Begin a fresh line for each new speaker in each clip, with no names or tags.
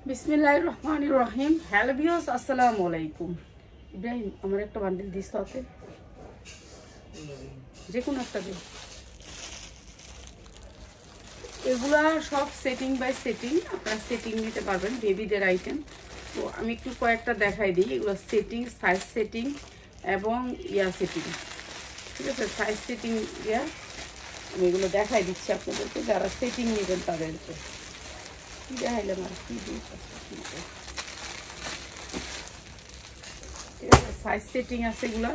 বিসমিল্লাহির রহমানির রহিম। Hello viewers, আসসালামু আলাইকুম। ইব্রাহিম, আমার একটা বান্ডিল দিস তো হাতে, যে কোনো একটা দিন। এগুলা সব সেটিং বাই সেটিং, আপনারা সেটিং নিতে পারবেন, বেবিদের আইটেম। তো আমি একটু কয়েকটা দেখাই দিই। এগুলো সেটিং, সাইজ সেটিং এবং সেটিং, ঠিক আছে? সাইজ সেটিং আমি এগুলো দেখাই দিচ্ছি আপনাদেরকে, যারা সেটিং নেবেন তাদেরকে। দেখাইলাম আর কি সাইজ সেটিং আছে। এগুলো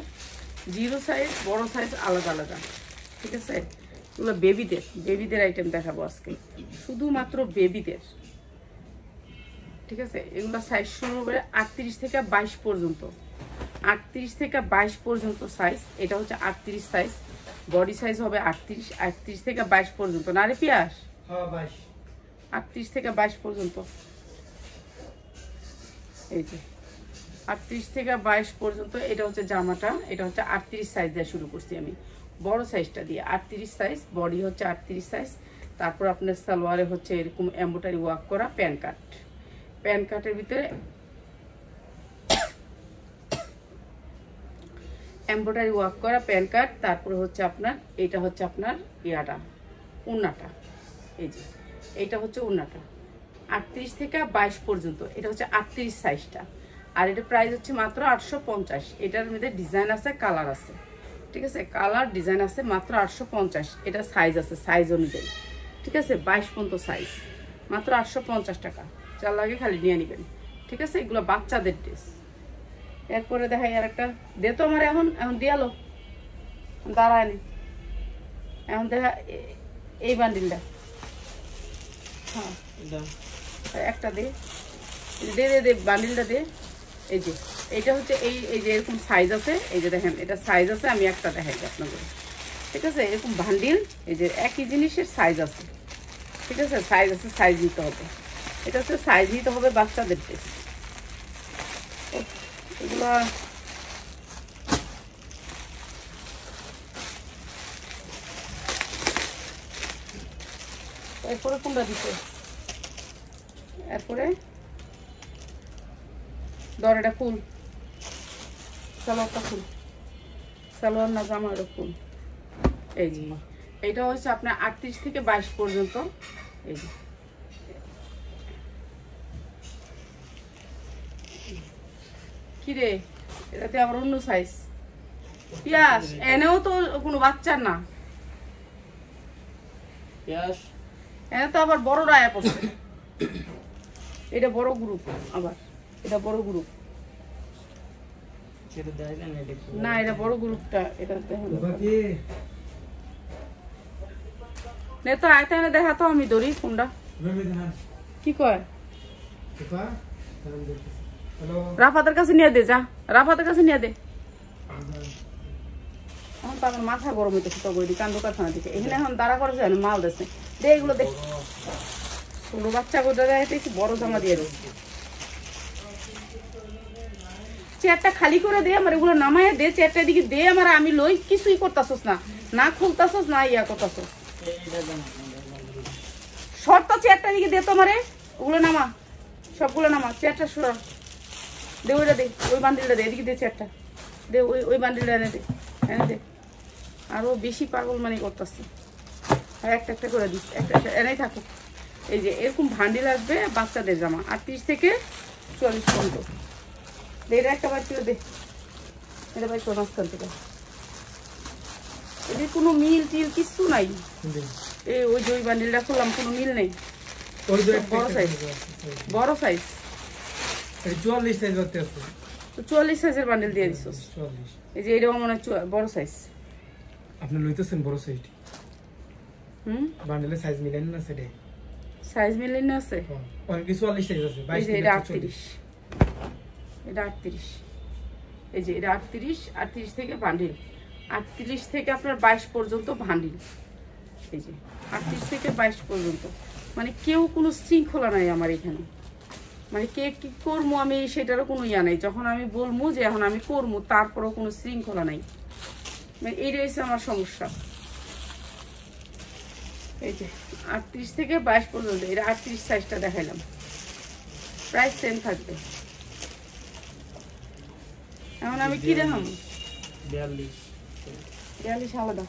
জিরো সাইজ, বড় সাইজ আলাদা আলাদা, ঠিক আছে? এগুলো বেবিদের আইটেম দেখাবো আজকে, শুধুমাত্র বেবিদের, ঠিক আছে? এগুলো সাইজ শুরু হবে 38 থেকে 22 পর্যন্ত, 38 থেকে 22 পর্যন্ত সাইজ। এটা হচ্ছে 38 সাইজ, বডি সাইজ হবে 38 থেকে 22 পর্যন্ত। না রে পিয়াস, 38 থেকে 22 পর্যন্ত। এই যে 38 থেকে 22 পর্যন্ত। এটা হচ্ছে জামাটা, এটা হচ্ছে 38 সাইজ দিয়ে শুরু করছি আমি, বড় সাইজটা দিয়ে। 38 সাইজ, বডি হচ্ছে 38 সাইজ। তারপর আপনার সালোয়ারে হচ্ছে এরকম এমব্রয়ডারি ওয়ার্ক করা প্যান্ট কাট, প্যান্ট কাটের ভিতরে এমব্রয়ডারি ওয়ার্ক করা প্যান্ট কাট। তারপরে হচ্ছে আপনার এটা হচ্ছে আপনার উন্নাটা। এই যে এইটা হচ্ছে উন্নাটা, 38 থেকে 22 পর্যন্ত। এটা হচ্ছে 38 সাইজটা, আর এটা প্রাইস হচ্ছে মাত্র 850। এটার মধ্যে ডিজাইন আছে, কালার আছে, ঠিক আছে? কালার ডিজাইন আছে, মাত্র 850। এটা সাইজ আছে, সাইজ অনুযায়ী, ঠিক আছে? 22 পর্যন্ত সাইজ, মাত্র 850 টাকা। যার লাগে খালি নিয়ে নেবেন, ঠিক আছে? এগুলো বাচ্চাদের ড্রেস। এরপরে দেখাই আর একটা, দে তো আমার এখন দিয়ালো, দাঁড়ায় নি। এখন দেখা এই বান্ডিলটা, হ্যাঁ একটা দে, দে দে দে বান্ডিলটা দে। এই যে এইটা হচ্ছে এই যে এরকম সাইজ আছে, এই যে দেখেন এটা সাইজ আছে। আমি একটা দেখাই আপনাদের, ঠিক আছে? এরকম বান্ডিল, এই যে একই জিনিসের সাইজ আছে, ঠিক আছে? সাইজ আছে, সাইজ নিতে হবে। এটা হচ্ছে সাইজ নিতে হবে বাচ্চাদের ড্রেস। এগুলো এরপরে কোনটা দিতে, এরপরে দরটা ফুল, সালোয়ারটা ফুল, সালোয়ার না জামারও ফুল। এই যে এইটা হচ্ছে আপনার 38 থেকে 22 পর্যন্ত। এই যে কিরে, এটাতে আবার অন্য সাইজ। পিয়াস এনেও তো কোনো বাচ্চার না, পিয়াস এনে তো আবার বড় রায়া পড়ছে। এটা বড় গ্রুপ, আবার এটা বড় গ্রুপ না, এটা বড় গ্রুপটা। এটা তো আয়তা এনে দেখা তো, আমি ধরি কোনটা কি কয়। রাফাতের কাছে নিয়ে দে, যা রাফাতের কাছে নিয়ে দে। এখন তো আমার মাথা গরম হইতেছে, তো বই কান দোকারখানা দিকে এখানে এখন দাঁড়া করেছে মাল দিচ্ছে। দে এগুলো দে, ছোট বাচ্চা কোথা দেখি বড় জামা দিয়ে দিচ্ছে। চেয়ারটা খালি করে দে, আমার এগুলো নামায় দে, চেয়ারটা দিকে দে আমার, আমি লই। কিছুই করতাছস না, না খুলতাছস না করতাছস। শর্ত চেয়ারটা দিকে দে তোমারে, ওগুলো নামা, সবগুলো নামা। চেয়ারটা সরা দে, ওইটা দে, ওই বান্ডিলটা দে, এদিকে দে চেয়ারটা দে, ওই বান্ডিলটা এনে দে, এনে দে। আরো বেশি পাগল মানে করতেছে, একটা একটা করে দিস, একটা একটা এনেই থাকুক। এই যে এরকম ভান্ডিল আসবে বাচ্চাদের জামা, 38 থেকে 40 পর্যন্ত। এটা একটা বার করে দে, এটা ভাই তোর মাঝখান থেকে। এদের কোনো মিল টিল কিছু নাই। এই ওই যে ওই বান্ডিলটা করলাম, কোনো মিল নেই। বড় সাইজ, বড় সাইজ
44 সাইজ করতে আছে,
তো 44 সাইজের বান্ডিল দিয়ে দিছ। এই যে এটাও মনে হয় বড় সাইজ।
আপনি লইতেছেন বড় সাইজটি, বান্ডিলের সাইজ মিলেন না? সেটাই
সাইজ মিলেন না, আছে
অনেক 44 সাইজ আছে। 22
এটা 38, এটা 38। এই যে এটা 38 থেকে বান্ডিল, 38 থেকে আপনার 22 পর্যন্ত বান্ডিল। এই যে 38 থেকে 22 পর্যন্ত, মানে কেউ কোনো শৃঙ্খলা নাই আমার এখানে। মানে কে কি করবো আমি সেটারও কোনো ইয়া নাই। যখন আমি বলবো যে এখন আমি করবো, তারপরেও কোনো শৃঙ্খলা নাই। মানে এইটাই হচ্ছে আমার সমস্যা। এই যে 38 থেকে 22 পর্যন্ত, এটা 38 সাইজটা দেখাইলাম। প্রাইস সেম থাকবে। এখন আমি কি দেখাম? 42 আলাদা।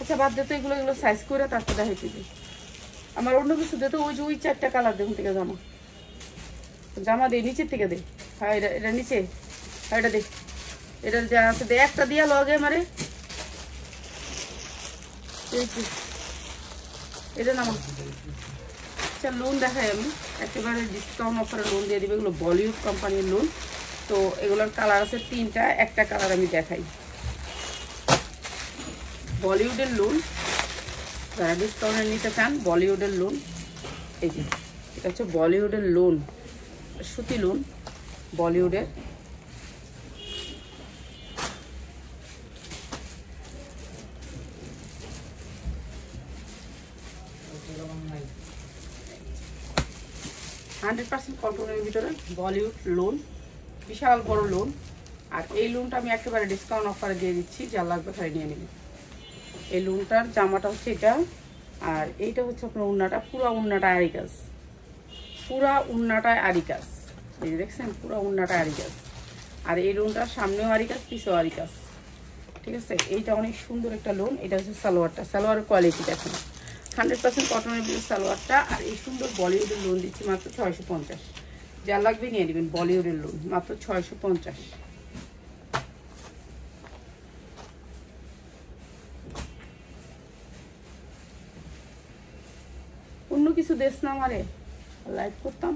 আচ্ছা বাদ দে তো, এগুলো এগুলো সাইজ করে তারপর দেখাইতে দিই। আমার অন্য কিছু দে তো, ওই যে ওই 4টা কালার দেখুন থেকে জামা জামা দে, নিচের থেকে দে। হ্যাঁ এটা এটা নিচে, হ্যাঁ এটা দে, এটা যা আছে দে, একটা দিয়া লগে মারে এটা নামা। আচ্ছা লোন দেখাই আমি, একেবারে ডিসকাউন্ট অফারে লোন দিয়ে দিবে। এগুলো বলিউড কোম্পানির লোন। তো এগুলোর কালার আছে 3টা, একটা কালার আমি দেখাই। বলিউডের লোন, যারা ডিসকাউন্টে নিতে চান বলিউডের লোন, এই যে এটা হচ্ছে বলিউডের লোন, সুতি লোন বলিউডের। %100% কটনের ভিতরে বলিউড লোন, বিশাল বড় লোন। আর এই লোনটা আমি একেবারে ডিসকাউন্ট অফারে দিয়ে দিচ্ছি, যা লাগবে খালি নিয়ে নেবেন। এই লোনটার জামাটা হচ্ছে এটা, আর এইটা হচ্ছে আপনার উন্নাটা, পুরা উন্নাটা আরি কাজ, পুরা উন্নাটায় আরি কাজ। এই যে দেখছেন পুরা উন্নাটা আরি কাজ। আর এই লোনটার সামনেও আরি কাজ, পিছেও আরি কাজ। ঠিক আছে, এইটা অনেক সুন্দর একটা লোন। এটা হচ্ছে সালোয়ারটা, সালোয়ারের কোয়ালিটি দেখুন 100% কটনের ভিতরে সালোয়ারটা। আর এই সুন্দর বলিউডের লোন দিচ্ছি মাত্র 650। যা লাগবে নিয়ে নেবেন। বলিউডের লোন মাত্র 650। অন্য কিছু দেশ না আমারে লাইভ করতাম।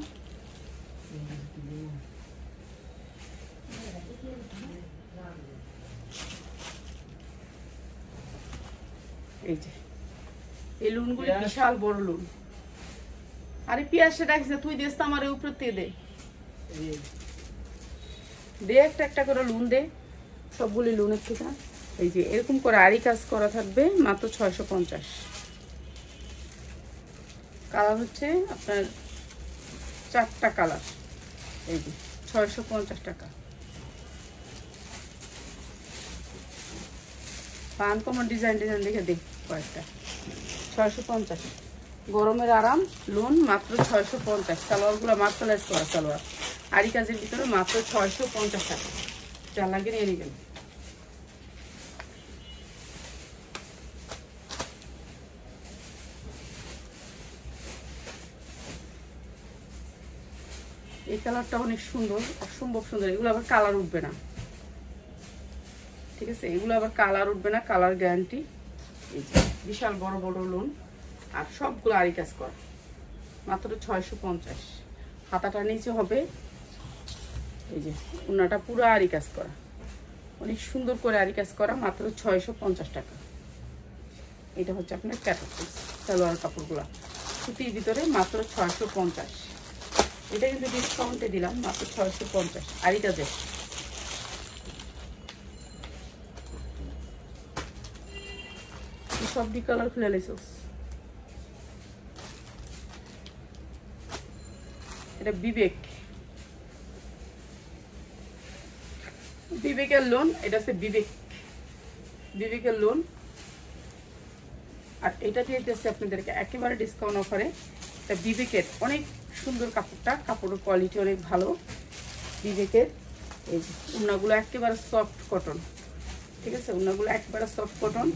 এই যে এই লোনগুলি বিশাল বড় লোন। আরে পিয়াসটা ডাকছে তুই দেশ তো আমার উপরে তে দে, দে একটা একটা করে লোন দে, সবগুলি লোনের থেকে। এই যে এরকম করে আরি কাজ করা থাকবে মাত্র 650। কালার হচ্ছে আপনার 4টা কালার। এই যে 650 টাকা। আনকমন ডিজাইন ডিজাইন দেখে দেখ কয়েকটা। 650 গরমের আরাম লোন মাত্র 650। সালোয়ারগুলো মার্শালাইজ করা সালোয়ার, আরি কাজের ভিতরে মাত্র 650 টাকা। যা লাগে নিয়ে নেবেন। এই কালারটা অনেক সুন্দর, অসম্ভব সুন্দর। এগুলো আবার কালার উঠবে না, ঠিক আছে, এগুলো আবার কালার উঠবে না, কালার গ্যারান্টি। এই যে বিশাল বড় বড় লোন, আর সবগুলো আরি কাজ করা মাত্র 650। হাতাটা নিচে হবে, এই যে ওনাটা পুরো আরি কাজ করা, অনেক সুন্দর করে আরি কাজ করা, মাত্র 650 টাকা। এটা হচ্ছে আপনার ক্যাটার পিস সালোয়ার কাপড়গুলা সুতির ভিতরে মাত্র 650। এটা কিন্তু ডিসকাউন্টে দিলাম মাত্র 650 আরি কাজের। সব দি কালার খুলে লাইছস। এটা বিবেক, বিবেকের লোন। এটা হচ্ছে বিবেক, বিবেকের লোন। আর এটা দিয়েছে আপনাদেরকে একেবারে ডিসকাউন্ট অফারে। এটা বিবেকের অনেক সুন্দর কাপড়টা, কাপড়ের কোয়ালিটি অনেক ভালো বিবেকের। এই যে উন্নাগুলো একেবারে সফট কটন, ঠিক আছে, উন্নাগুলো একেবারে সফট কটন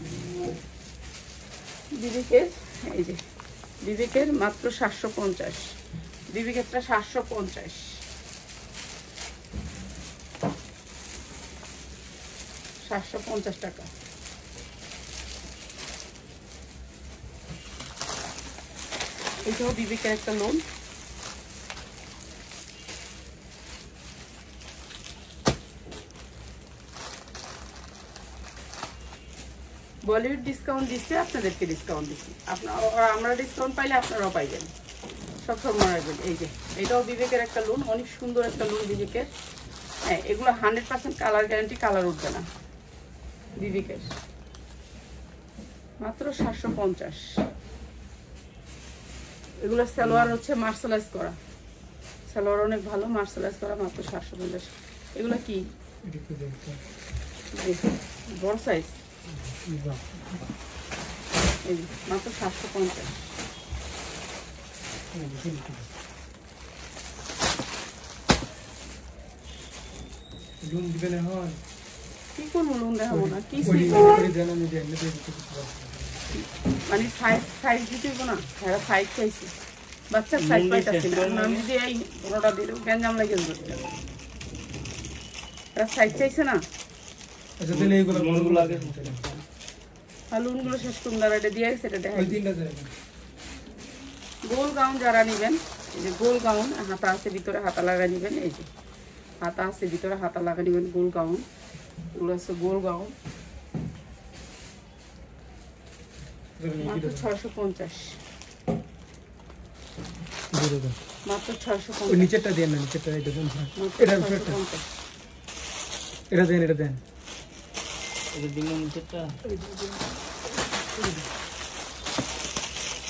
বিবেকের। এই যে বিবেকের মাত্র 750, বিবেকেরটা 750, 750 টাকা। এটাও বিবেকের একটা লোন। বলিউড ডিসকাউন্ট দিচ্ছে, আপনাদেরকে ডিসকাউন্ট দিচ্ছি। আমরা ডিসকাউন্ট পাইলে আপনারাও পাইবেন, সবসময় রাখবেন। এই যে এটাও বিবেকের একটা লোন, অনেক সুন্দর একটা লোন বিবেকের। হ্যাঁ, এগুলো 100% কালার গ্যারান্টি, কালার উঠবে না। বিবেকের মাত্র 750। এগুলো সালোয়ার হচ্ছে মার্শালাইজ করা, সালোয়ার অনেক ভালো, মার্শালাইজ করা, মাত্র 750। এগুলো কি বড় সাইজ, এই মাত্র 750।
লোন দিবেন এখন
কি করবো লোন দেখাবো না কি
দেন আমি দিয়ে দিতে
মানে সাইজ দিতে হইব না এরা সাইজ চাইছে বাচ্চার সাইজ পাইতেছি না আমি যদি এই বড়টা দিলে গ্যাঞ্জাম লাগে এরা সাইজ চাইছে না।
আচ্ছা তাহলে এইগুলো বড়গুলো লাগে
আর লোনগুলো শেষ করুন দাঁড়া এটা দিয়ে গেছে এটা দেখা
ওই তিনটা যায়
গোল গাউন যারা নেবেন এই যে গোল গাউন হাতা আছে ভিতরে হাতা লাগা নেবেন এই যে হাতা আছে ভিতরে হাতা লাগা নেবেন গোল গাউন এগুলো আছে গোল গাউন মাত্র 650 মাত্র 650
ওই নিচেরটা দেন না নিচেরটা এটা দেন এটা এটা দেন এটা দেন এটা দিন নিচেরটা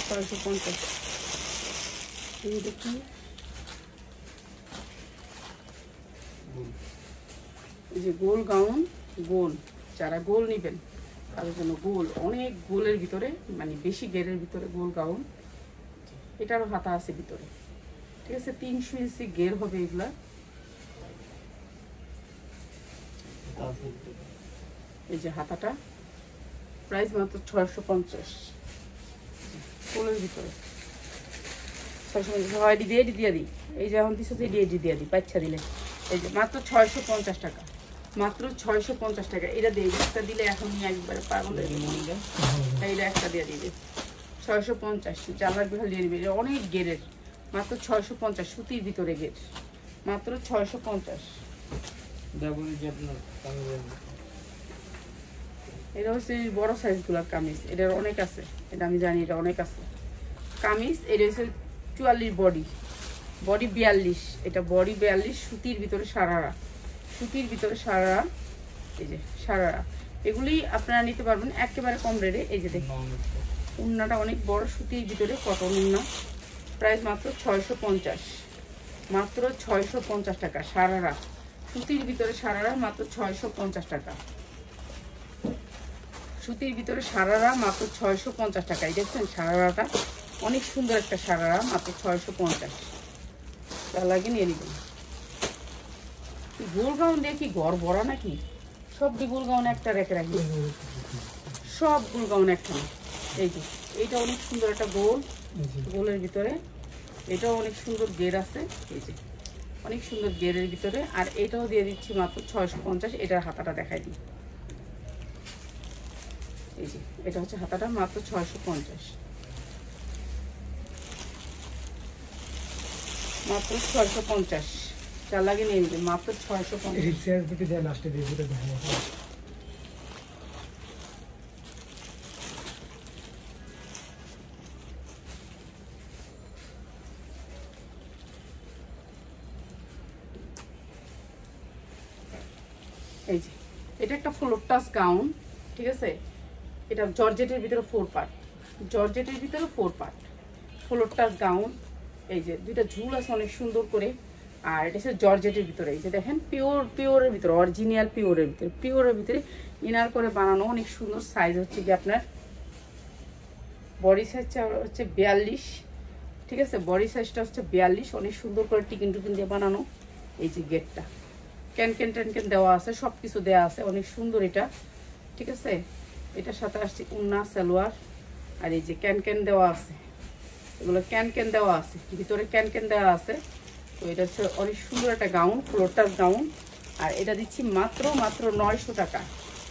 650 এই দেখি এই যে গোল গাউন গোল যারা গোল নেবেন তাদের জন্য গোল অনেক গোলের ভিতরে মানে বেশি গেরের ভিতরে গোল গাউন এটারও হাতা আছে ভিতরে ঠিক আছে 300 ইঞ্চি গের হবে এগুলা এই যে হাতাটা প্রাইস মাত্র 650 গোলের ভিতরে 650 হয় দিয়ে দিই এই যে এখন দিচ্ছে দিয়ে দিই বাচ্চা দিলে এই যে মাত্র 650 টাকা মাত্র 650 টাকা এটা দিয়ে একটা দিলে এখন একবারে পাগল হয়ে যাবে এইটা একটা দিয়ে দিবে 650 জালার বিহাল দিয়ে দিবে অনেক গেরের মাত্র 650 সুতির ভিতরে গের মাত্র 650 এটা হচ্ছে বড় সাইজগুলোর কামিজ এটার অনেক আছে এটা আমি জানি এটা অনেক আছে কামিজ এটা হচ্ছে 44 বডি 42 এটা বডি 42 সুতির ভিতরে সারারা সুতির ভিতরে সারারা এই যে সারারা এগুলি আপনারা নিতে পারবেন একেবারে কম রেটে এই যে দেখুন উন্নাটা অনেক বড় সুতির ভিতরে কটন উন্না প্রাইস মাত্র 650 মাত্র 650 টাকা সারারা সুতির ভিতরে সারারা মাত্র 650 টাকা সুতির ভিতরে সারারা মাত্র 650 টাকা এই দেখছেন সারারাটা অনেক সুন্দর একটা সারারা মাত্র 650 তা লাগে নিয়ে নিবেন গোল গাউন দিয়ে কি ঘর ভরা নাকি সব গোল গাউন একটা রেখে রাখি সব গোল গাউন একটা এই যে এইটা অনেক সুন্দর একটা গোল গোলের ভিতরে এটাও অনেক সুন্দর গের আছে এই যে অনেক সুন্দর গেরের ভিতরে আর এটাও দিয়ে দিচ্ছি মাত্র 650 এটার হাতাটা দেখাই দিই এই যে এটা হচ্ছে হাতাটা মাত্র 650 মাত্র 650 যা লাগে নিয়ে নিবে মাত্র 650
রিক্সার দিকে যা লাস্টে দিয়ে দিতে ভালো
এই যে এটা একটা ফ্লোর টাচ গাউন ঠিক আছে এটা জর্জেটের ভিতরে 4 পার্ট জর্জেটের ভিতরে 4 পার্ট ফ্লোর টাচ গাউন এই যে দুইটা ঝুল আছে অনেক সুন্দর করে আর এটা হচ্ছে জর্জেটের ভিতরে এই যে দেখেন পিওরের ভিতরে অরিজিনাল পিওরের ভিতরে ইনার করে বানানো অনেক সুন্দর সাইজ হচ্ছে কি আপনার বডি সাইজটা হচ্ছে 42 ঠিক আছে বডি সাইজটা হচ্ছে 42 অনেক সুন্দর করে টিকিন দিয়ে বানানো এই যে গেটটা ক্যান দেওয়া আছে সব কিছু দেওয়া আছে অনেক সুন্দর এটা ঠিক আছে এটার সাথে আসছে উন্না সালোয়ার আর এই যে ক্যান দেওয়া আছে এগুলো ক্যান দেওয়া আছে ভিতরে ক্যান দেওয়া আছে তো এটা হচ্ছে অনেক সুন্দর একটা গাউন ফ্লোর টাচ গাউন আর এটা দিচ্ছি মাত্র 900 টাকা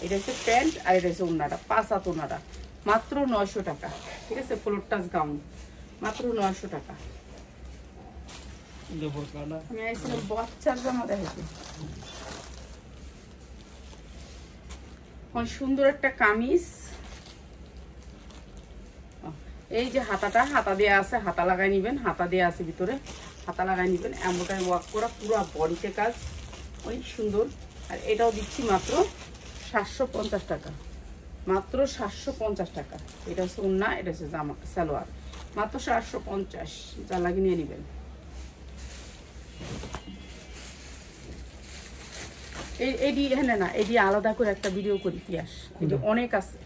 এটা হচ্ছে প্যান্ট আর এটা হচ্ছে উন্নাটা 5 হাত উন্নাটা মাত্র 900 টাকা ঠিক আছে ফ্লোর টাচ গাউন মাত্র 900 টাকা আমি আইছিলাম বাচ্চার জামা দেখাচ্ছি অনেক সুন্দর একটা কামিজ এই যে হাতা দেওয়া আছে হাতা লাগাই নিবেন হাতা দেওয়া আছে ভিতরে হাতা লাগাই নিবেন এমব্রয়ডারি ওয়ার্ক করা পুরো বডিতে কাজ অনেক সুন্দর আর এটাও দিচ্ছি মাত্র 750 টাকা মাত্র 750 টাকা এটা হচ্ছে উন্না এটা হচ্ছে জামা সালোয়ার মাত্র 750 যা লাগিয়ে নিয়ে নেবেন এডি হ্যাঁ না এডি আলাদা করে একটা ভিডিও করি পিয়াস এডি অনেক আছে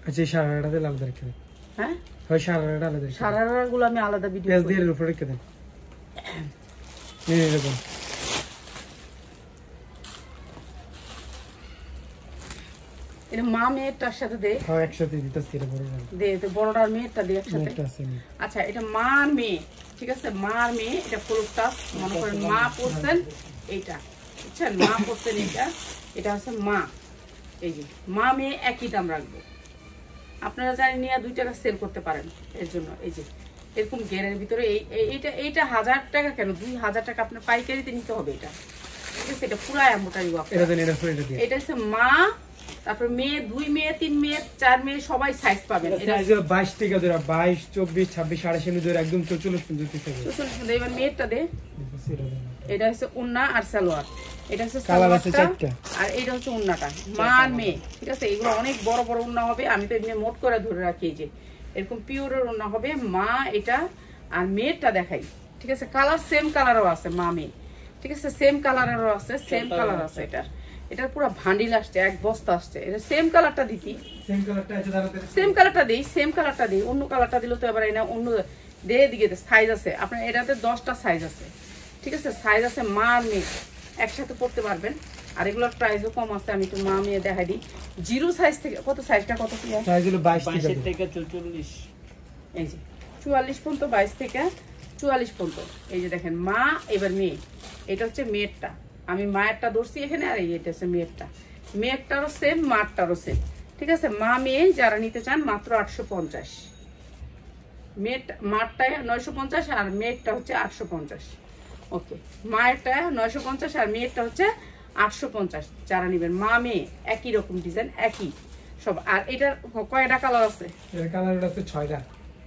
আচ্ছা সারারাতে আলাদা রেখে দেন
হ্যাঁ
হয় সারারাটা আলাদা রেখে
সারারাগুলো আমি আলাদা ভিডিও
পেজ দিয়ে উপরে রেখে দেন এই দেখুন
এটা মা মেয়েরটার সাথে দে।
হ্যাঁ একসাথে দিতেছি এটা বড়
দে তো বড়টার মেয়েরটা দে একসাথে। আচ্ছা এটা মা আর মেয়ে, ঠিক আছে, মা আর মেয়ে, এটা ফুলটা মনে করেন মা পড়ছেন এইটা, বুঝছেন, মা পড়ছেন এইটা, এটা হচ্ছে মা। এই যে মা মেয়ে একই দাম রাখবো, আপনারা জানি নিয়ে 2 টাকা সেল করতে পারেন। এর জন্য এই যে এরকম গেরের ভিতরে এইটা 1000 টাকা কেন, 2000 টাকা আপনার পাইকারিতে নিতে হবে এটা, ঠিক আছে। এটা পুরো এমব্রয়ডারি ওয়ার্ক। এটা হচ্ছে মা, তারপর মেয়ে, 2 মেয়ে, 3 মেয়ে, 4 মেয়ে সবাই সাইজ পাবেন। এটা
22 থেকে ধরে 22, 24, 26, 27 ধরে একদম 44 পর্যন্ত থেকে।
44 পর্যন্ত। এবার মেয়েরটা দে। এটা হচ্ছে ওন্না আর সালোয়ার, এটা হচ্ছে
কালার আছে 4টা,
আর এটা হচ্ছে ওন্নাটা মা আর মেয়ে, ঠিক আছে। এগুলো অনেক বড় বড় ওন্না হবে, আমি তো এমনি মোট করে ধরে রাখি। এই যে এরকম পিওরের ওন্না হবে মা, এটা আর মেয়েরটা দেখাই, ঠিক আছে। কালার সেম কালারও আছে মা মেয়ে, ঠিক আছে, সেম কালারেরও আছে, সেম কালার আছে। এটার পুরো ভান্ডিল আসছে, 1 বস্তা আসছে। এটা সেম কালারটা দিতি, সেম কালারটা দিই, সেম কালারটা দিই। অন্য কালারটা দিলে তো এবার এটা অন্য দিয়ে দিকে সাইজ আছে আপনার, এটাতে 10টা সাইজ আছে, ঠিক আছে। সাইজ আছে মা আর মেয়ে একসাথে পড়তে পারবেন। আর এগুলোর প্রাইসও কম আছে, আমি একটু মা মেয়ে দেখাই দিই। 0 সাইজ থেকে কত, সাইজটা কত কি
সাইজ হলো 22 থেকে 44,
এই যে 44 পর্যন্ত, 22 থেকে 44 পর্যন্ত। এই যে দেখেন মা, এবার মেয়ে, এটা হচ্ছে মেয়েরটা, আমি মায়েরটা ধরছি এখানে, আর এটা হচ্ছে মেয়েরটা। মেয়েরটারও সেম, মারটারও সেম, ঠিক আছে। মা মেয়ে যারা নিতে চান মাত্র 850, মারটায় 950 আর মেয়েরটা হচ্ছে 850। ওকে, মায়েরটা 950 আর মেয়েরটা হচ্ছে 850। যারা নেবেন মা মেয়ে একই রকম ডিজাইন, একই সব। আর এটার কয়টা কালার আছে?
এর কালার আছে 6টা,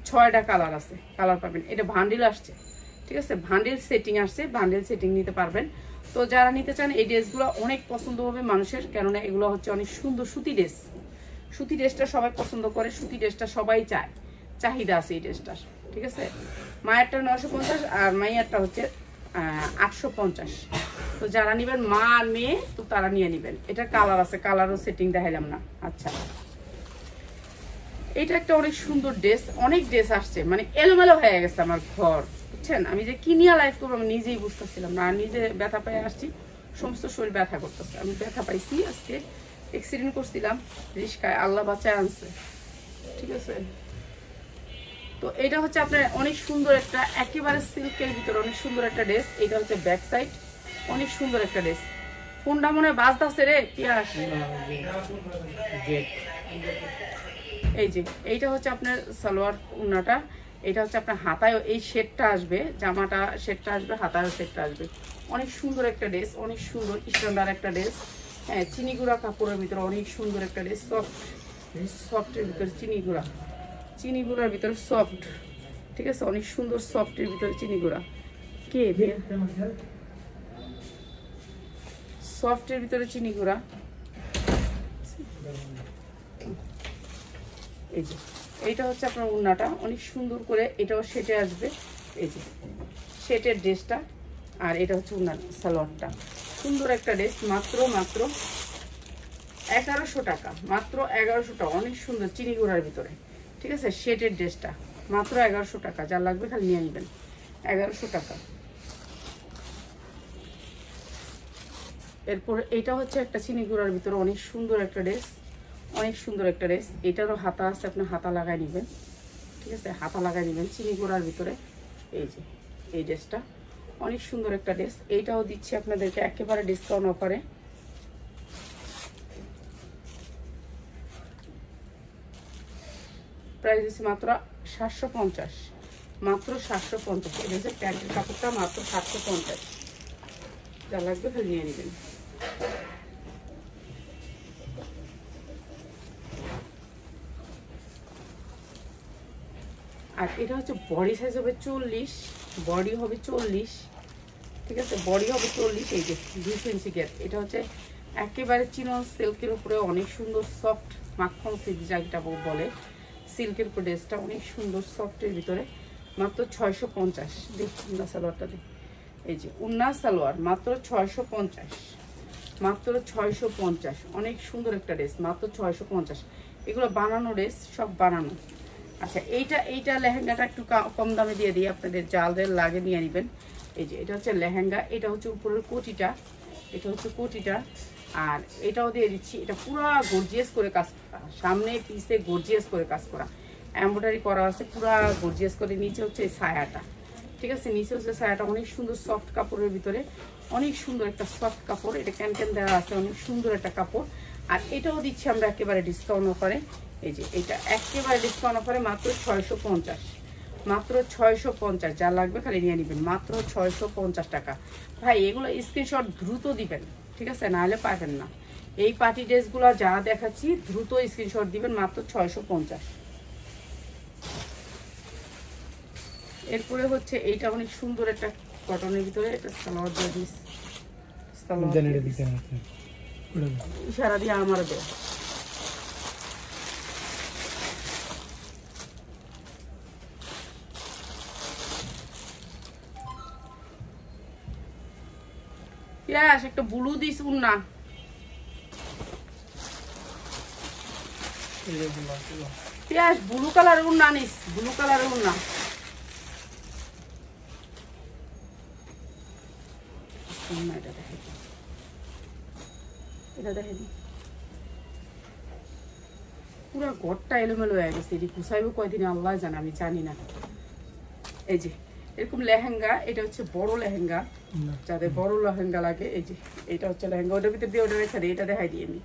6টা কালার আছে, কালার পাবেন। এটা ভান্ডিল আসছে, ঠিক আছে, ভান্ডিল সেটিং আসছে, ভান্ডিল সেটিং নিতে পারবেন। তো যারা নিতে চান এই ড্রেসগুলো অনেক পছন্দ হবে মানুষের, কেননা এগুলো হচ্ছে অনেক সুন্দর সুতি ড্রেস। সুতি ড্রেসটা সবাই পছন্দ করে, সুতি ড্রেসটা সবাই চায়, চাহিদা আছে এই ড্রেসটার, ঠিক আছে। মায়েরটা 950 আর মাইয়ারটা হচ্ছে 850। তো যারা নেবেন মা আর মেয়ে, তো তারা নিয়ে নেবেন। এটা কালার আছে, কালারও সেটিং দেখাইলাম না। আচ্ছা, এটা একটা অনেক সুন্দর ড্রেস, অনেক ড্রেস আসছে, মানে এলোমেলো হয়ে গেছে আমার ঘর, বুঝছেন। আমি যে কি নিয়ে লাইফ করবো আমি নিজেই বুঝতেছিলাম না, নিজে ব্যথা পেয়ে আসছি, সমস্ত শরীর ব্যথা করতেছে। আমি ব্যথা পাইছি, আজকে অ্যাক্সিডেন্ট করছিলাম রিস্কায়, আল্লাহ বাঁচায় আনছে, ঠিক আছে। তো এটা হচ্ছে আপনার অনেক সুন্দর একটা, একেবারে সিল্কের ভিতরে অনেক সুন্দর একটা ড্রেস। এটা হচ্ছে ব্যাক সাইড, অনেক সুন্দর একটা ড্রেস। কোনটা মনে হয় বাজতেছে রে পিয়াস? এই যে এইটা হচ্ছে আপনার সালোয়ার ওন্নাটা, এটা হচ্ছে আপনার হাতায় এই শেডটা আসবে, জামাটা শেডটা আসবে, হাতায়ও শেডটা আসবে। অনেক সুন্দর একটা ড্রেস, অনেক সুন্দর স্ট্যান্ডার্ড একটা ড্রেস। হ্যাঁ, চিনিগুড়া কাপড়ের ভিতরে অনেক সুন্দর একটা ড্রেস, সফটের ভিতরে চিনিগুড়ার ভিতরে সফট, ঠিক আছে, অনেক সুন্দর সফটের ভিতরে চিনিগুড়া। কে সফটের ভিতরে চিনিগুড়া। এই যে এইটা হচ্ছে আপনার ওড়নাটা, অনেক সুন্দর করে এটাও সেটে আসবে। এই যে সেটের ড্রেসটা, আর এটা হচ্ছে ওড়না সালোয়ারটা। সুন্দর একটা ড্রেস, মাত্র 1100 টাকা, মাত্র 1100 টাকা। অনেক সুন্দর চিনিগুড়ার ভিতরে, ঠিক আছে। সেটের ড্রেসটা মাত্র 1100 টাকা, যা লাগবে খালি নিয়ে নেবেন, 1100 টাকা। এরপর এটা হচ্ছে একটা চিনিগুড়ার ভিতরে অনেক সুন্দর একটা ড্রেস, অনেক সুন্দর একটা ড্রেস। এটারও হাতা আছে, আপনি হাতা লাগাই নেবেন, ঠিক আছে, হাতা লাগাই নেবেন চিনিগুড়ার ভিতরে। এই যে এই ড্রেসটা অনেক সুন্দর একটা ড্রেস, এইটাও দিচ্ছি আপনাদেরকে একেবারে ডিসকাউন্ট অফারে। প্রাইস দিচ্ছি মাত্র 750, মাত্র 750। এটা হচ্ছে প্যান্টের কাপড়টা, মাত্র 750। যা লাগবে খালি নিয়ে নেবেন। আর এটা হচ্ছে বডি সাইজ হবে 40, বডি হবে 40, ঠিক আছে, বডি হবে 40। এই যে 2 ইঞ্চি গ্যাপ। এটা হচ্ছে একেবারে চিনন সিল্কের উপরে অনেক সুন্দর সফট মাখন সিল্ক যেটা বলে, সিল্কের উপর ড্রেসটা অনেক সুন্দর সফটের ভিতরে, মাত্র 650। দেখুন উন্না সালোয়ারটা দিই, এই যে উন্না সালোয়ার মাত্র 650, মাত্র 650। অনেক সুন্দর একটা ড্রেস, মাত্র 650। এগুলো বানানো ড্রেস, সব বানানো। আচ্ছা, এইটা লেহেঙ্গাটা একটু কম দামে দিয়ে দিই আপনাদের, জালদের লাগে নিয়ে নেবেন। এই যে এটা হচ্ছে লেহেঙ্গা, এটা হচ্ছে উপরের কোটিটা, এটা হচ্ছে কোটিটা, আর এটাও দিয়ে দিচ্ছি, এটা পুরো গর্জিয়াস করে কাজ করা, সামনে পিসে গর্জিয়াস করে কাজ করা, এমব্রয়ডারি করা আছে পুরো গর্জিয়াস করে। নিচে হচ্ছে এই ছায়াটা, ঠিক আছে, নিচে হচ্ছে ছায়াটা অনেক সুন্দর সফট কাপড়ের ভিতরে, অনেক সুন্দর একটা সফট কাপড়, এটা ক্যান দেওয়া আছে, অনেক সুন্দর একটা কাপড়। আর এটাও দিচ্ছি আমরা একেবারে ডিসকাউন্ট অফারে, এই যে এটা একেবারে ডিসকাউন্ট অফারে মাত্র 650, মাত্র 650। যা লাগবে খালি নিয়ে নেবেন, মাত্র 650 টাকা। ভাই এগুলো স্ক্রিনশট দ্রুত দিবেন, ঠিক আছে, নাহলে পাবেন না। এই পার্টি ড্রেসগুলো যা দেখাচ্ছি দ্রুত স্ক্রিনশট দিবেন, মাত্র 650। এরপরে হচ্ছে এইটা অনেক সুন্দর একটা কটনের ভিতরে, এটা সালোয়ার দিয়ে দিস, ইশারা দিয়ে আমার দেয়। ইয়াস একটা ব্লু দিস উন্না, পিয়াস ব্লু কালারের উন্না নিস, ব্লু কালারের উন্না। এটা দেখে দি পুরো ঘরটা এলোমেলো হয়ে গেছে, এটি গুছাইবো কয়দিনে আল্লাহ জানে, আমি জানি না। এই যে এরকম লেহেঙ্গা, এটা হচ্ছে বড় লেহেঙ্গা, যাদের বড় লেহেঙ্গা লাগে, এই যে এটা হচ্ছে লেহেঙ্গা, ওটার ভিতরে দিয়ে ওটা রেখে দিই, এটা দেখাই দিই আমি।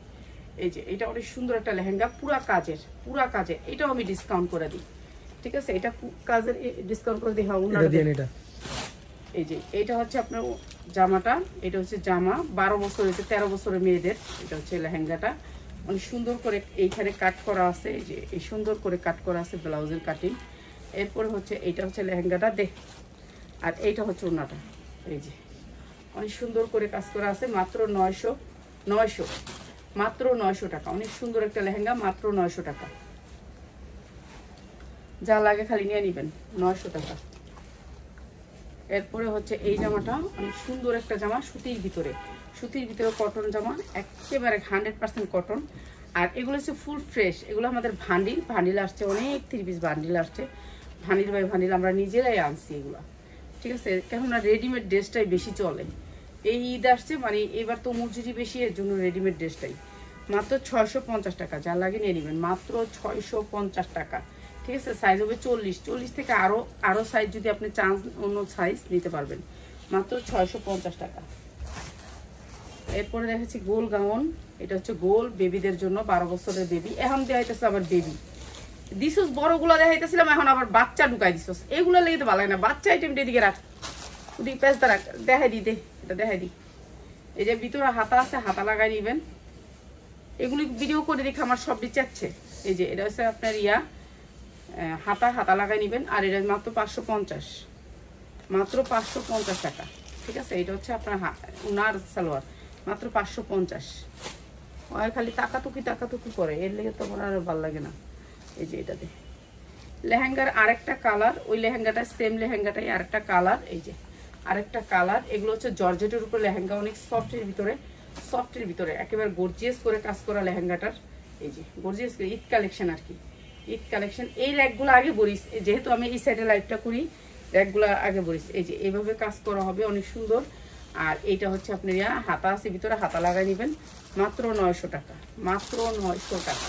এই যে এটা অনেক সুন্দর একটা লেহেঙ্গা, পুরা কাজের, এটাও আমি ডিসকাউন্ট করে দিই, ঠিক আছে, এটা কাজের ডিসকাউন্ট করে দিই। হ্যাঁ এটা এই যে এটা হচ্ছে আপনার জামাটা, এটা হচ্ছে জামা 12 বছর হচ্ছে 13 বছরের মেয়েদের, এটা হচ্ছে লেহেঙ্গাটা অনেক সুন্দর করে এইখানে কাট করা আছে, এই যে এই সুন্দর করে কাট করা আছে ব্লাউজের কাটিং। এরপরে হচ্ছে এইটা হচ্ছে লেহেঙ্গাটা দেখ, আর এইটা হচ্ছে ওড়নাটা, এই যে অনেক সুন্দর করে কাজ করা আছে, মাত্র 900, মাত্র 900 টাকা। অনেক সুন্দর একটা লেহেঙ্গা, মাত্র 900 টাকা। যা লাগে খালি নিয়ে নেবেন, 900 টাকা। এরপরে হচ্ছে এই জামাটা অনেক সুন্দর একটা জামা, সুতির ভিতরে কটন জামা, একেবারে 100% কটন। আর এগুলো হচ্ছে ফুল ফ্রেশ, এগুলো আমাদের ভান্ডিল আসছে, অনেক 3 পিস ভান্ডিল আসছে, ভান্ডিল বাই ভান্ডিল আমরা নিজেরাই আনছি এগুলো, ঠিক আছে, কেননা রেডিমেড ড্রেসটাই বেশি চলে। এই ঈদ আসছে মানে এবার তো মজুরি বেশি, এর জন্য রেডিমেড ড্রেসটাই মাত্র 650 টাকা। যা লাগে নিয়ে নেবেন, মাত্র 650 টাকা, ঠিক আছে। সাইজ হবে 40 থেকে আরো সাইজ যদি আপনি চান অন্য সাইজ নিতে পারবেন, মাত্র 650 টাকা। এরপরে দেখাচ্ছি গোল গাউন, এটা হচ্ছে গোল বেবিদের জন্য, 12 বছরের বেবি। এখন দেখাইতেছে আবার বেবি দিছস, বড়গুলো দেখাইতেছিলাম, এখন আবার বাচ্চা ঢুকাই দিছস, এগুলো লেগে তো ভালো লাগে না। বাচ্চা আইটেমটা এদিকে রাখ, ওদিকে পেঁচটা রাখ, দেখাই দি দে, এটা দেখাই দি। এই যে ভিতরে হাতা আছে, হাতা লাগাই নিবেন। এগুলি ভিডিও করে দেখে আমার সব চাচ্ছে। এই যে এটা হচ্ছে আপনার হাতা লাগাই নিবেন। আর এটা মাত্র 550, মাত্র 550 টাকা, ঠিক আছে। এটা হচ্ছে আপনার উনার সালোয়ার, মাত্র 550। আর খালি তাকাতুকি করে, এর লেগে তো আমার আর ভালো লাগে না। এই যে এটাতে লেহেঙ্গার আরেকটা কালার, ওই লেহেঙ্গাটা সেম লেহেঙ্গাটাই আরেকটা কালার, এই যে আরেকটা কালার। এগুলো হচ্ছে জর্জেটের উপর লেহেঙ্গা, অনেক সফটের ভিতরে একেবারে গর্জিয়াস করে কাজ করা লেহেঙ্গাটার। এই যে গর্জিয়াস করে ঈদ কালেকশন, আর কি ঈদ কালেকশন। এই র্যাকগুলো আগে বলিস, যেহেতু আমি এই সাইডে লাইভটা করি, র্যাকগুলো আগে বলিস। এই যে এইভাবে কাজ করা হবে, অনেক সুন্দর। আর এইটা হচ্ছে আপনার হাতা আছে ভিতরে, হাতা লাগাই নেবেন, মাত্র 900 টাকা, মাত্র 900 টাকা,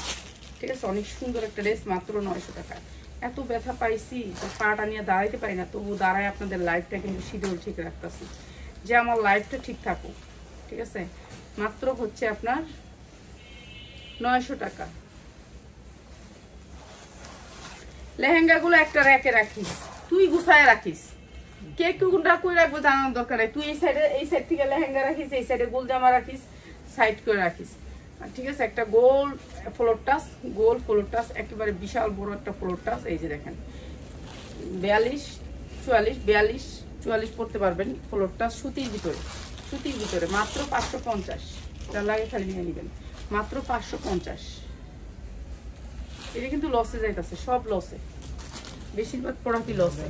ঠিক আছে। অনেক সুন্দর একটা ড্রেস, মাত্র 900 টাকা। এত ব্যথা পাইছি, পাটা নিয়ে দাঁড়াইতে পারি না, তবু দাঁড়ায় আপনাদের লাইফটা কিন্তু শিডিউল ঠিক রাখতেছি, যে আমার লাইফটা ঠিক থাকুক, ঠিক আছে। মাত্র হচ্ছে আপনার 900 টাকা। লেহেঙ্গাগুলো একটা র্যাকে রাখিস, তুই গুছায় রাখিস, কে কোনটা কই রাখবো জানানোর দরকার নেই। তুই এই সাইড থেকে লেহেঙ্গা রাখিস, এই সাইডে গোল জামা রাখিস, সাইড করে রাখিস, ঠিক আছে। একটা গোল ফ্লোর টাচ, একেবারে বিশাল বড় একটা ফ্লোর টাচ। এই যে দেখেন 42 পড়তে পারবেন ফ্লোর টাচ, সুতির ভিতরে মাত্র 550। যা লাগে খালি নিয়ে নেবেন, মাত্র 550। এটা কিন্তু লসে যাইতেছে, সব লসে, বেশিরভাগ প্রোডাক্টই লসে।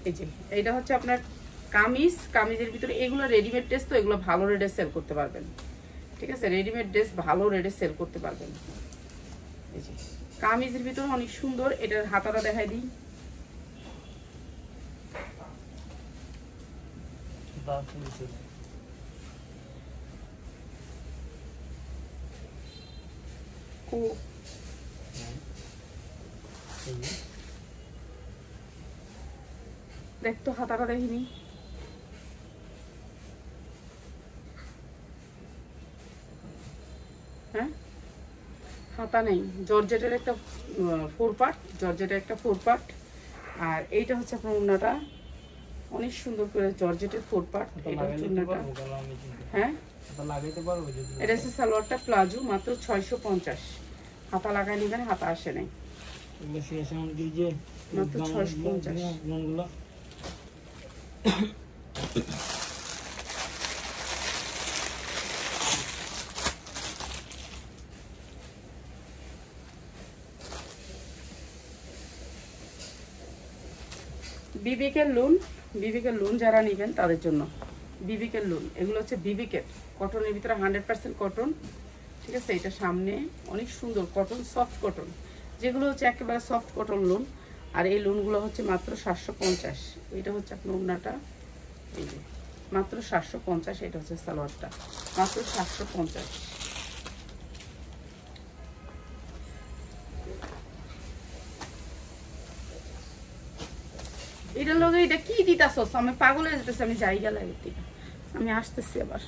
এই যে এইটা হচ্ছে আপনার কামিজের ভিতরে, এগুলো রেডিমেড ড্রেস, তো এগুলো ভালো রেটে সেল করতে পারবেন, ঠিক আছে। রেডিমেড ড্রেস ভালো রেটে সেল করতে পারবেন। এই যে কামিজের ভিতরে অনেক সুন্দর, এটার হাতাটা দেখাই দিই। খুব দেখ তো হাতাটা দেখিনি। হ্যাঁ হাতা নেই, জর্জেটের একটা 4 পার্ট, জর্জেটের একটা 4 পার্ট। আর এইটা হচ্ছে আপনার ওড়নাটা, অনেক সুন্দর করে জর্জেটের 4 পার্ট। এটা হচ্ছে ওড়নাটা। হ্যাঁ এটা হচ্ছে সালোয়ারটা প্লাজো, মাত্র 650। হাতা লাগাই নিবেন, হাতা আসে নাই, মাত্র 650। বিবিকের লোন, বিবিকের লোন যারা নেবেন তাদের জন্য বিবিকের লোন। এগুলো হচ্ছে বিবিকের কটনের ভিতরে 100% কটন, ঠিক আছে। এটা সামনে অনেক সুন্দর কটন, সফট কটন, যেগুলো হচ্ছে একেবারে সফট কটন লোন। আর এই লোনগুলো হচ্ছে মাত্র 750। এটা হচ্ছে আপনার ওড়নাটা, এই যে মাত্র 750। এটা হচ্ছে সালোয়ারটা, মাত্র 750। এটার লগে এটা কি দিতাছস? আমি পাগল হয়ে যেতেছি, আমি জায়গা লাগে, আমি আসতেছি আবার।